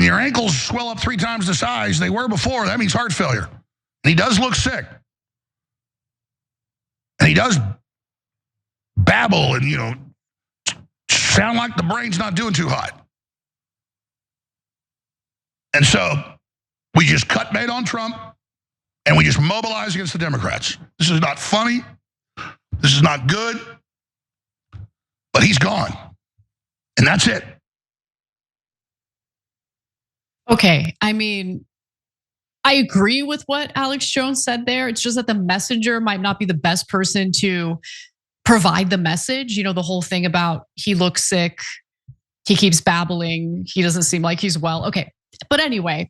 your ankles swell up 3 times the size they were before, that means heart failure. And he does look sick. And he does babble and, sound like the brain's not doing too hot. And so we just cut bait on Trump and we just mobilize against the Democrats. This is not funny. This is not good. But he's gone. And that's it. Okay, I mean, I agree with what Alex Jones said there. It's just that the messenger might not be the best person to provide the message. The whole thing about he looks sick, he keeps babbling, he doesn't seem like he's well. Okay, but anyway,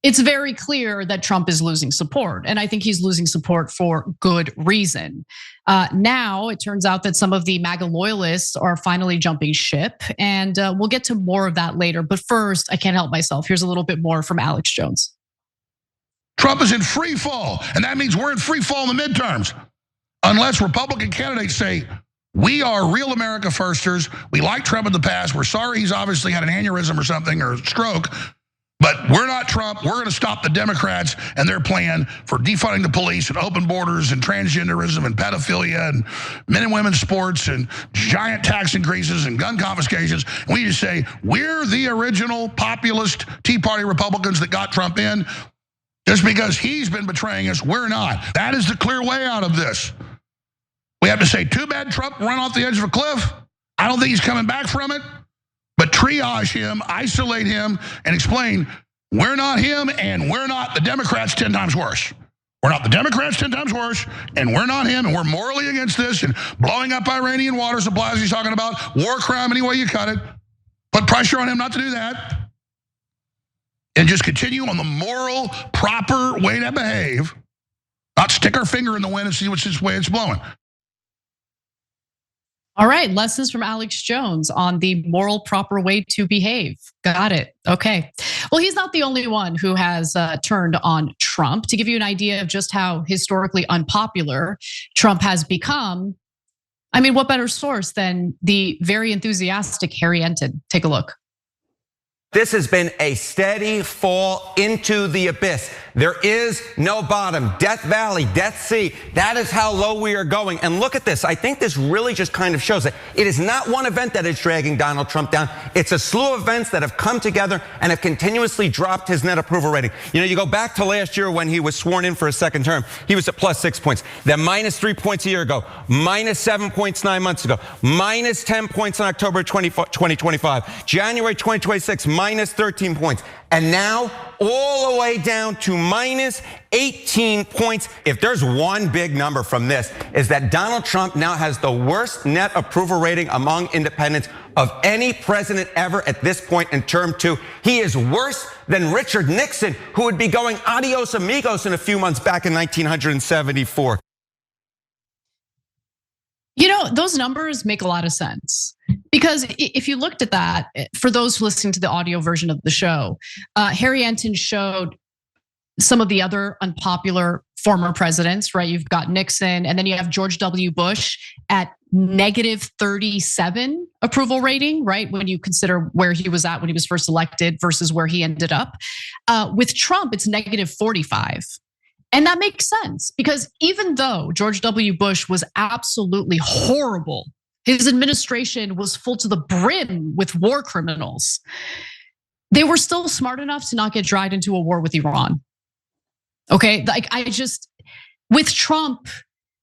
it's very clear that Trump is losing support. And I think he's losing support for good reason. Now, it turns out that some of the MAGA loyalists are finally jumping ship. And we'll get to more of that later. But first, I can't help myself. Here's a little bit more from Alex Jones. Trump is in free fall. And that means we're in free fall in the midterms. Unless Republican candidates say, we are real America firsters. We like Trump in the past. We're sorry he's obviously had an aneurysm or something or a stroke. But we're not Trump. We're going to stop the Democrats and their plan for defunding the police and open borders and transgenderism and pedophilia and men and women's sports and giant tax increases and gun confiscations. And we just say, we're the original populist Tea Party Republicans that got Trump in. Just because he's been betraying us, we're not. That is the clear way out of this. We have to say, too bad Trump ran off the edge of a cliff. I don't think he's coming back from it. But triage him, isolate him, and explain, we're not him and we're not the Democrats 10 times worse. We're not the Democrats 10 times worse, and we're not him, and we're morally against this, and blowing up Iranian water supplies he's talking about, war crime any way you cut it. Put pressure on him not to do that. And just continue on the moral, proper way to behave, not stick our finger in the wind and see which way it's blowing. All right, lessons from Alex Jones on the moral, proper way to behave. Got it. Okay. Well, he's not the only one who has turned on Trump. To give you an idea of just how historically unpopular Trump has become, I mean, what better source than the very enthusiastic Harry Enten? Take a look. This has been a steady fall into the abyss. There is no bottom. Death Valley, Death Sea. That is how low we are going. And look at this. I think this really just kind of shows that it is not one event that is dragging Donald Trump down. It's a slew of events that have come together and have continuously dropped his net approval rating. You go back to last year when he was sworn in for a second term. He was at +6 points. Then -3 points a year ago. -7 points 9 months ago. -10 points in October 2025. January 2026, -13 points. And now all the way down to -18 points. If there's one big number from this, is that Donald Trump now has the worst net approval rating among independents of any president ever at this point in term 2. He is worse than Richard Nixon, who would be going adios amigos in a few months back in 1974. Those numbers make a lot of sense. Because if you looked at that, for those listening to the audio version of the show, Harry Enten showed some of the other unpopular former presidents, right? You've got Nixon, and then you have George W. Bush at -37 approval rating, right? When you consider where he was at when he was first elected versus where he ended up. With Trump, it's -45. And that makes sense because even though George W. Bush was absolutely horrible, his administration was full to the brim with war criminals, they were still smart enough to not get dragged into a war with Iran. Okay, with Trump,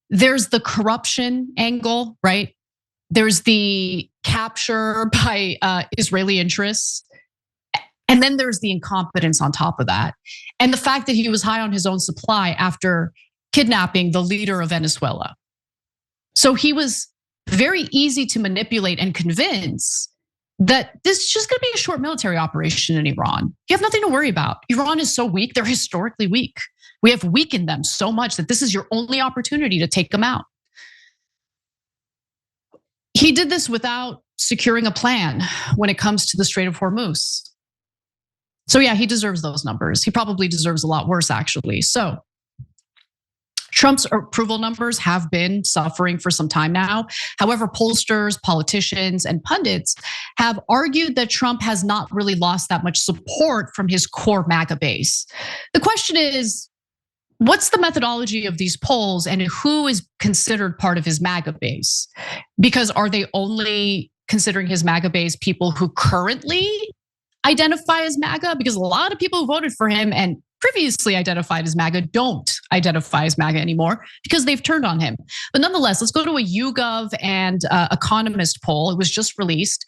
there's the corruption angle, right? There's the capture by Israeli interests. And then there's the incompetence on top of that. And the fact that he was high on his own supply after kidnapping the leader of Venezuela. So he was very easy to manipulate and convince that this is just gonna be a short military operation in Iran. You have nothing to worry about. Iran is so weak, they're historically weak. We have weakened them so much that this is your only opportunity to take them out. He did this without securing a plan when it comes to the Strait of Hormuz. So yeah, he deserves those numbers. He probably deserves a lot worse, actually. So Trump's approval numbers have been suffering for some time now. However, pollsters, politicians, and pundits have argued that Trump has not really lost that much support from his core MAGA base. The question is, what's the methodology of these polls and who is considered part of his MAGA base? Because are they only considering his MAGA base people who currently identify as MAGA? Because a lot of people who voted for him and previously identified as MAGA don't identify as MAGA anymore because they've turned on him. But nonetheless, let's go to a YouGov and Economist poll. It was just released.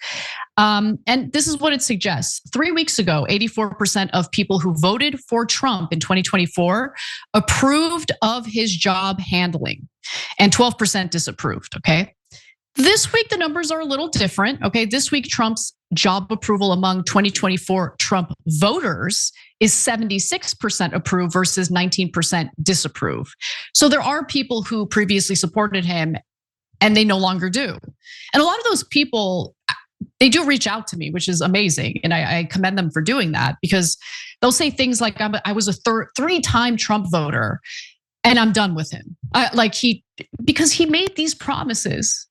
And this is what it suggests. 3 weeks ago, 84% of people who voted for Trump in 2024 approved of his job handling and 12% disapproved, okay? This week, the numbers are a little different, okay? This week, Trump's job approval among 2024 Trump voters is 76% approve versus 19% disapprove. So there are people who previously supported him and they no longer do. And a lot of those people, they do reach out to me, which is amazing. And I commend them for doing that because they'll say things like, I was a three-time Trump voter and I'm done with him. Because he made these promises.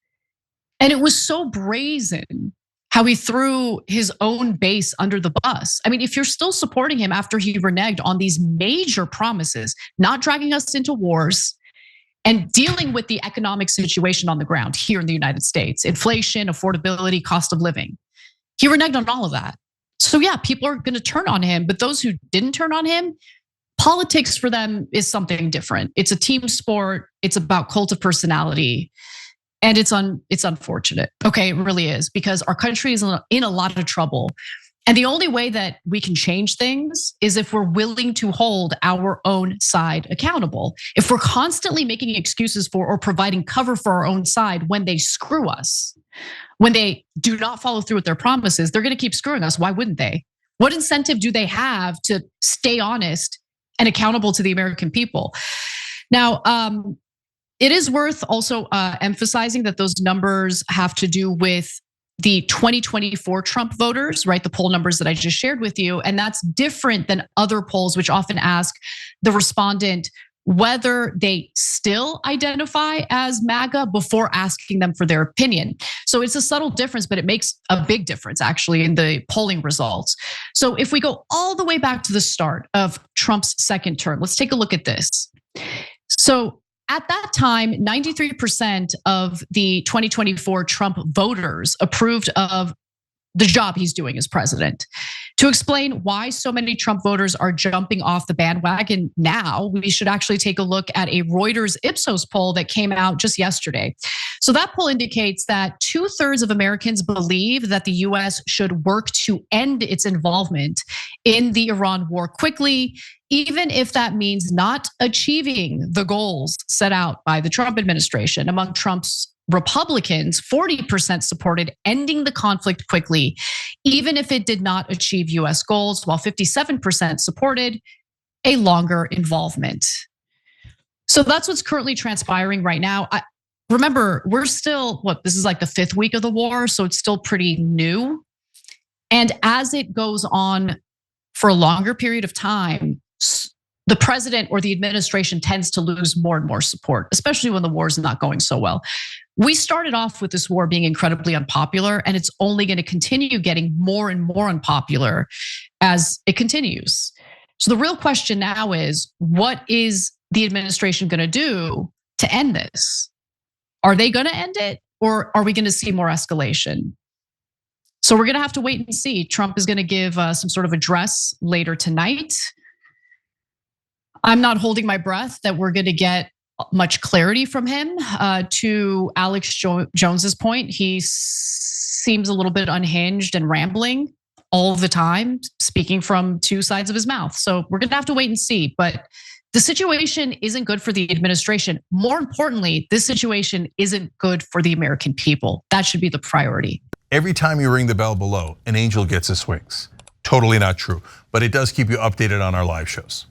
And it was so brazen how he threw his own base under the bus. I mean, if you're still supporting him after he reneged on these major promises, not dragging us into wars and dealing with the economic situation on the ground here in the United States, inflation, affordability, cost of living, he reneged on all of that. So yeah, people are going to turn on him, but those who didn't turn on him, politics for them is something different. It's a team sport. It's about cult of personality. And it's unfortunate. Okay, it really is, because our country is in a lot of trouble. And the only way that we can change things is if we're willing to hold our own side accountable. If we're constantly making excuses for or providing cover for our own side when they screw us, when they do not follow through with their promises, they're gonna keep screwing us. Why wouldn't they? What incentive do they have to stay honest and accountable to the American people? Now, it is worth also emphasizing that those numbers have to do with the 2024 Trump voters, right? The poll numbers that I just shared with you. And that's different than other polls, which often ask the respondent whether they still identify as MAGA before asking them for their opinion. So it's a subtle difference, but it makes a big difference actually in the polling results. So if we go all the way back to the start of Trump's second term, let's take a look at this. So at that time, 93% of the 2024 Trump voters approved of the job he's doing as president. To explain why so many Trump voters are jumping off the bandwagon now, we should actually take a look at a Reuters Ipsos poll that came out just yesterday. So that poll indicates that 2/3 of Americans believe that the US should work to end its involvement in the Iran war quickly, even if that means not achieving the goals set out by the Trump administration. Among Trump's Republicans, 40% supported ending the conflict quickly, even if it did not achieve US goals, while 57% supported a longer involvement. So that's what's currently transpiring right now. Remember, we're still, this is like the 5th week of the war, so it's still pretty new. And as it goes on for a longer period of time, the president or the administration tends to lose more and more support, especially when the war is not going so well. We started off with this war being incredibly unpopular, and it's only going to continue getting more and more unpopular as it continues. So the real question now is, what is the administration going to do to end this? Are they going to end it, or are we going to see more escalation? So we're going to have to wait and see. Trump is going to give some sort of address later tonight. I'm not holding my breath that we're going to get much clarity from him. To Alex Jones's point, he seems a little bit unhinged and rambling all the time, speaking from two sides of his mouth. So we're going to have to wait and see. But the situation isn't good for the administration. More importantly, this situation isn't good for the American people. That should be the priority. Every time you ring the bell below, an angel gets his wings. Totally not true, but it does keep you updated on our live shows.